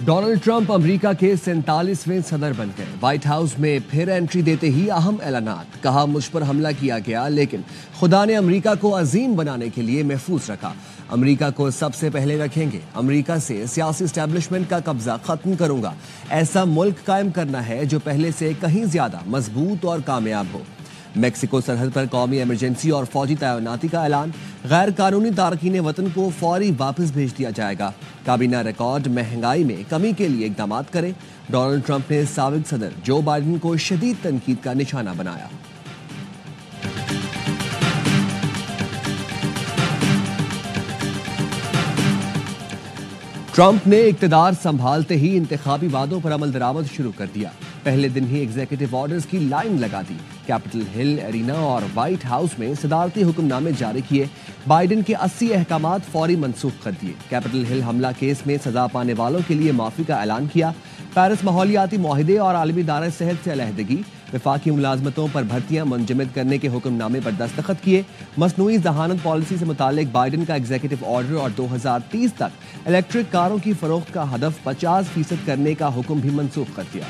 Donald Trump America के 47वें सदर बन गए। व्हाइट हाउस में फिर एंट्री देते ही अहम ऐलानात। कहा, मुझ पर हमला किया गया लेकिन खुदा ने अमेरिका को अजीम बनाने के लिए महफूज रखा। अमेरिका को सबसे पहले रखेंगे। अमेरिका से सियासी एस्टैब्लिशमेंट का कब्जा खत्म करूंगा। ऐसा मुल्क कायम करना है जो पहले से कहीं ज्यादा मजबूत और कामयाब हो। मेक्सिको सरहद पर कौमी इमरजेंसी और फौजी तैनाती का ऐलान। गैर कानूनी तारकीन वतन को फौरी वापस भेज दिया जाएगा। काबीना रिकॉर्ड महंगाई में कमी के लिए इकदाम करे। डोनाल्ड ट्रंप ने साबिक सदर जो बाइडेन को शदीद तनकीद का निशाना बनाया। ट्रंप ने इक्तदार संभालते ही इंतखाबी वादों पर अमल दरामद शुरू कर दिया। पहले दिन ही एग्जीक्यूटिव ऑर्डर्स की लाइन लगा दी। कैपिटल हिल, एरिना और व्हाइट हाउस में सदारती हुक्मनामे जारी किए। बाइडेन के 80 अहकामात फौरी मनसूख कर दिए। कैपिटल हिल हमला केस में सजा पाने वालों के लिए माफी का ऐलान किया। पेरिस माहौलियाती मुआहदे और आलमी दायरा सेहत से अलहदगी। वफाकी मुलाजमतों पर भर्तियां मुंजमद करने के हुक्मनामे पर दस्तखत किए। मसनूई जहानत पॉलिसी से मुतालिक बाइडेन का एग्जीक्यूटिव ऑर्डर और 2030 तक इलेक्ट्रिक कारों की फरोख्त का हदफ 50% करने का हुक्म भी मनसूख कर दिया।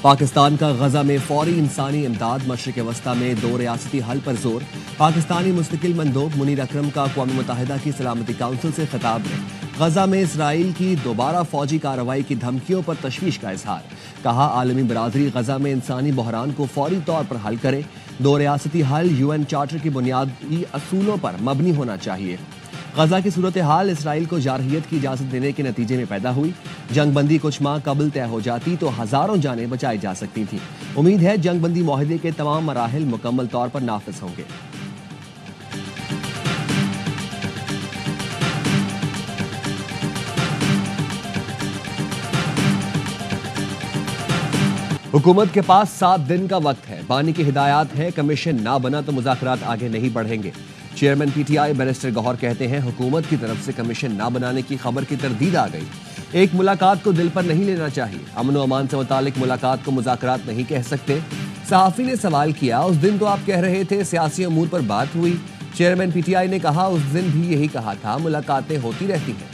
पाकिस्तान का गजा में फौरी इंसानी इमदाद। मशरिक वस्ता में 2 रियासती हल पर जोर। पाकिस्तानी मुस्तकिल मंदोब मुनीर अकरम का अक़वाम मुत्तहिदा की सलामती काउंसिल से खिताब है। गजा में इसराइल की दोबारा फौजी कार्रवाई की धमकियों पर तशवीश का इजहार। कहा, आलमी बरादरी गजा में इंसानी बहरान को फौरी तौर पर हल करे। 2 रियासती हल UN चार्टर की बुनियादी असूलों पर मबनी होना चाहिए। गजा की सूरत हाल इसराइल को जारहियत की इजाजत देने के नतीजे में पैदा हुई। जंग बंदी कुछ माह कबल तय हो जाती तो हजारों जानें बचाई जा सकती थीं। उम्मीद है जंग बंदी मुआहदे के तमाम मराहिल मुकम्मल तौर पर नाफिज होंगे। हुकूमत के पास 7 दिन का वक्त है। बानी की हिदायत है, कमीशन ना बना तो मुज़ाकरात आगे नहीं बढ़ेंगे। चेयरमैन PTI बैरिस्टर गौहर कहते हैं, हुकूमत की तरफ से कमीशन ना बनाने की खबर की तरदीद आ गई। एक मुलाकात को दिल पर नहीं लेना चाहिए। अमन व अमान से मुतालिक मुलाकात को मुज़ाकरात नहीं कह सकते। सहाफ़ी ने सवाल किया, उस दिन तो आप कह रहे थे सियासी अमूर पर बात हुई। चेयरमैन PTI ने कहा, उस दिन भी यही कहा था, मुलाकातें होती रहती हैं।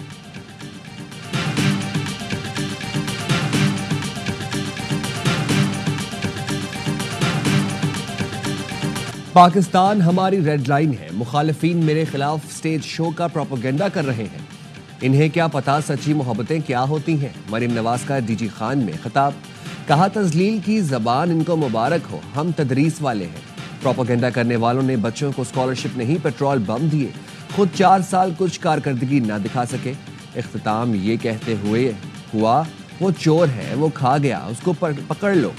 पाकिस्तान हमारी रेड लाइन है। मुखालिफिन मेरे खिलाफ स्टेज शो का प्रोपेगेंडा कर रहे हैं। इन्हें क्या पता सच्ची मोहब्बतें क्या होती हैं। मरीम नवाज का DG खान में खिताब। कहा, तजलील की जबान इनको मुबारक हो, हम तदरीस वाले हैं। प्रोपेगेंडा करने वालों ने बच्चों को स्कॉलरशिप नहीं पेट्रोल बम दिए। खुद 4 साल कुछ कारकर्दगी ना दिखा सके। इख्तिताम ये कहते हुए हुआ, वो चोर है, वो खा गया, उसको पकड़ लो,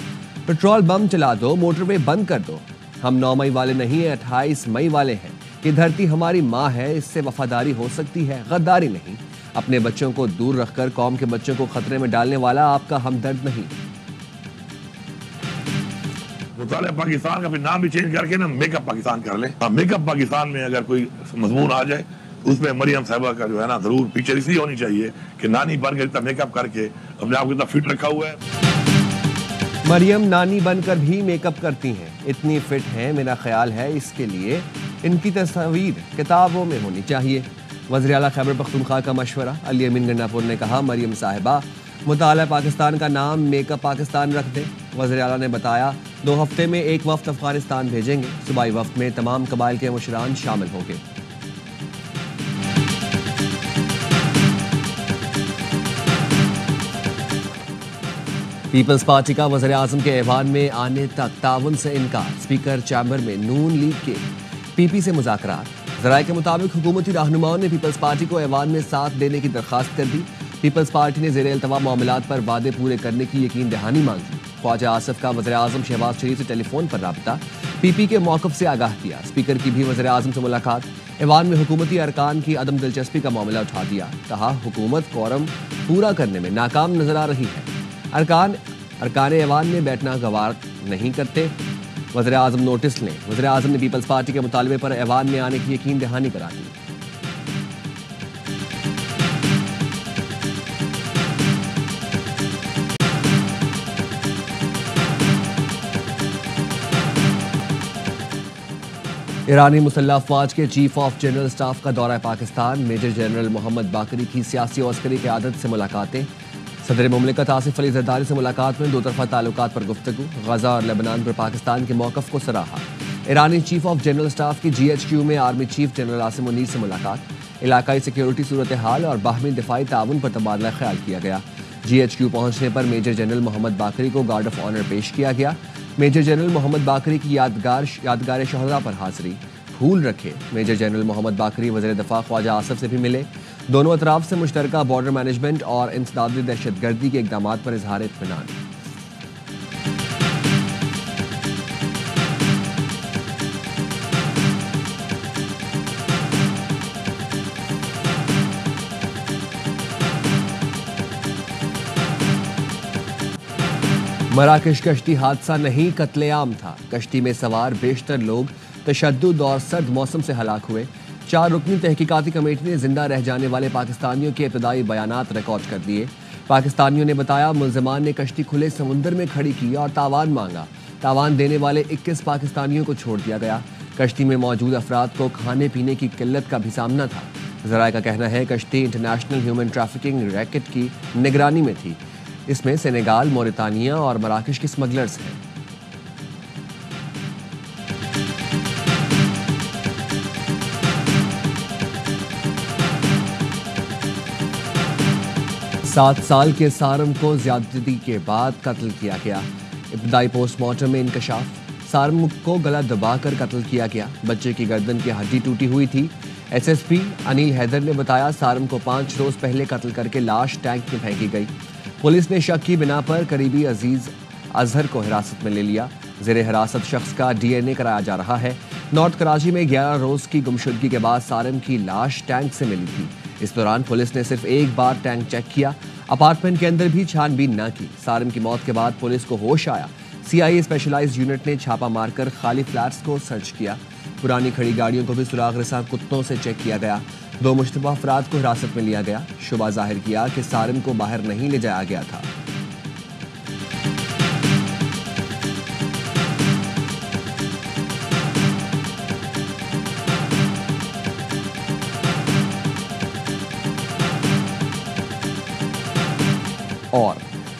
पेट्रोल बम चला दो, मोटरवे बंद कर दो। हम 9 मई वाले नहीं हैं, 28 मई वाले हैं। ये धरती हमारी माँ है, इससे वफादारी हो सकती है, गद्दारी नहीं। अपने बच्चों को दूर रखकर कौम के बच्चों को खतरे में डालने वाला आपका हमदर्द नहीं। पाकिस्तान का फिर नाम भी चेंज करके ना मेकअप पाकिस्तान कर ले। मेकअप पाकिस्तान में अगर कोई मजमून आ जाए उसमें मरियम साहिबा का जो है ना जरूर पिक्चर इसलिए होनी चाहिए कि नानी बन के इतना मेकअप करके अपने आप को इतना फिट रखा हुआ है। मरियम नानी बनकर भी मेकअप करती हैं, इतनी फिट हैं। मेरा ख्याल है इसके लिए इनकी तस्वीर किताबों में होनी चाहिए। वज़ीर आला खैबर पख्तूनख्वा का मशवरा। अली अमीन गन्नापुर ने कहा, मरियम साहिबा मुताला पाकिस्तान का नाम मेकअप पाकिस्तान रख दें। वज़ीर आला ने बताया, 2 हफ्ते में एक वफ्द अफगानिस्तान भेजेंगे। सूबाई वफ्द में तमाम कबाइल के मुशरान शामिल होंगे। पीपल्स पार्टी का वज़ीर आज़म के ऐवान में आने तक ताउन से इनकार। स्पीकर चैम्बर में नून लीग के PP से मुज़ाकरात। ज़राए के मुताबिक हुकूमती रहनुमाओं ने पीपल्स पार्टी को ऐवान में साथ देने की दरख्वास्त कर दी। पीपल्स पार्टी ने ज़ेर इल्तवा मामलात पर वादे पूरे करने की यकीन दहानी मांगी। ख्वाजा आसिफ का वज़ीर आज़म शहबाज शरीफ से टेलीफोन पर राब्ता। PP के मौक़िफ़ से आगाह किया। स्पीकर की भी वज़ीर आज़म से मुलाकात। ऐवान में हुकूमती अरकान की अदम दिलचस्पी का मामला उठा दिया। कहा, हुकूमत कोरम पूरा करने में नाकाम नजर आ रही है। अरकान ऐवान में बैठना गवार नहीं करते। वज़ीर आज़म नोटिस लें। वज़ीर आज़म ने पीपल्स पार्टी के मुतालबे पर ऐवान में आने की यकीन दहानी करा दी। ایرانی مسلح افواج کے چیف آف جنرل سٹاف کا دورہ پاکستان، میجر جنرل محمد باقری کی سیاسی و عسکری قیادت سے ملاقاتیں، صدر مملکت آصف علی زرداری سے ملاقات میں دو طرفہ تعلقات پر گفتگو، غزہ اور لبنان پر پاکستان کے موقف کو سراہا۔ ایرانی چیف آف جنرل سٹاف کی GHQ میں army chief general Asim Munir سے ملاقات، علاقائی سیکیورٹی صورتحال اور باہمی دفاعی تعاون پر تبادلہ خیال کیا گیا۔ GHQ پہنچنے پر میجر جنرل محمد باقری کو گارڈ آف آنر پیش کیا گیا۔ میجر جنرل محمد باقری کی یادگار شہداء پر حاضری، پھول رکھے۔ میجر جنرل محمد باقری وزیر دفاع خواجہ آصف سے بھی ملے، دونوں اطراف سے مشترکہ بارڈر مینجمنٹ اور انسداد دہشت گردی کے اقدامات پر اظہار اطمینان۔ مراکش کشتی حادثہ نہیں، قتل عام تھا۔ کشتی میں سوار بیشتر لوگ تشدد اور سرد موسم سے ہلاک ہوئے۔ 4 رکنی تحقیقاتی کمیٹی نے زندہ رہ جانے والے پاکستانیوں کے ابتدائی بیانات ریکارڈ کر دیے۔ پاکستانیوں نے بتایا ملزمان نے کشتی کھلے سمندر میں کھڑی کی اور تاوان مانگا۔ تاوان دینے والے 21 پاکستانیوں کو چھوڑ دیا گیا۔ کشتی میں موجود افراد کو کھانے پینے کی قلت کا بھی سامنا تھا۔ ذرائع کا کہنا ہے کشتی انٹرنیشنل ہیومن ٹریفکنگ ریکٹ کی نگرانی میں تھی۔ اس میں سینیگال، موریتانیہ اور مراکش کے اسمگلرز ہیں۔ سات سال کے سارم کو زیادتی کے بعد قتل کیا گیا۔ ابتدائی پوسٹ مارٹم میں انکشاف، سارم کو گلا دبا کر قتل کیا گیا۔ بچے کی گردن کی ہڈی ٹوٹی ہوئی تھی۔ SSP انیل حیدر نے بتایا سارم کو 5 روز پہلے قتل کر کے لاش ٹینک میں پھینکی گئی۔ پولیس نے شک کی بنا پر قریبی عزیز اظہر کو حراست میں لے لیا۔ زیر حراست شخص کا DNA کرایا جا رہا ہے۔ نارتھ کراچی میں 11 روز کی گمشدگی کے بعد سارم کی لاش ٹینک سے ملی تھی۔ اس دوران پولیس نے صرف ایک بار ٹینک چیک کیا، اپارٹمنٹ کے اندر بھی چھان بین نہ کی۔ سارم کی موت کے بعد پولیس کو ہوش آیا۔ CIA اسپیشلائزڈ یونٹ نے چھاپہ مار کر خالی فلیٹس کو سرچ کیا۔ پرانی کھڑی گاڑیوں کو بھی سراغ رساں کتوں سے چیک کیا گیا۔ 2 مشتبہ افراد کو حراست میں لیا گیا۔ شبہ ظاہر کیا کہ سارم کو باہر نہیں لے جایا گیا تھا۔ اور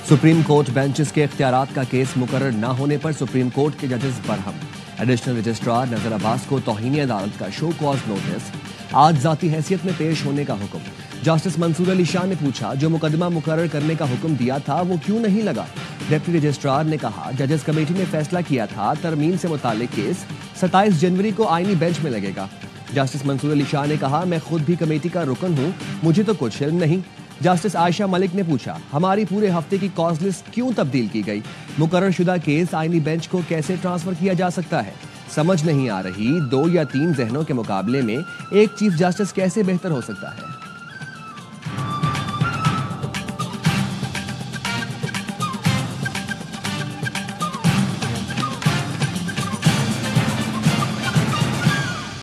سپریم کورٹ بینچز کے اختیارات کا کیس مقرر نہ ہونے پر سپریم کورٹ کے ججز برہم۔ ایڈیشنل رجسٹرار نذر عباس کو توہین عدالت کا شو کاز نوٹس، آج ذاتی حیثیت میں پیش ہونے کا حکم۔ جسٹس منصور علی شاہ نے پوچھا جو مقدمہ مقرر کرنے کا حکم دیا تھا وہ کیوں نہیں لگا؟ ڈپٹی رجسٹرار نے کہا ججز کمیٹی نے فیصلہ کیا تھا ترمیم سے متعلق کیس 27 جنوری کو آئینی بینچ میں لگے گا۔ جسٹس منصور علی شاہ نے کہا میں خود بھی کمیٹی کا رکن ہوں، مجھے تو کچھ علم نہیں۔ جسٹس عائشہ ملک نے پوچھا ہماری پورے ہفتے کی کاز لسٹ کیوں تبدیل کی گئی؟ مقرر شدہ کیس آئینی بینچ کو کیسے ٹرانسفر کیا جا سکتا ہے؟ سمجھ نہیں آ رہی 2 یا 3 ذہنوں کے مقابلے میں ایک چیف جسٹس کیسے بہتر ہو سکتا ہے؟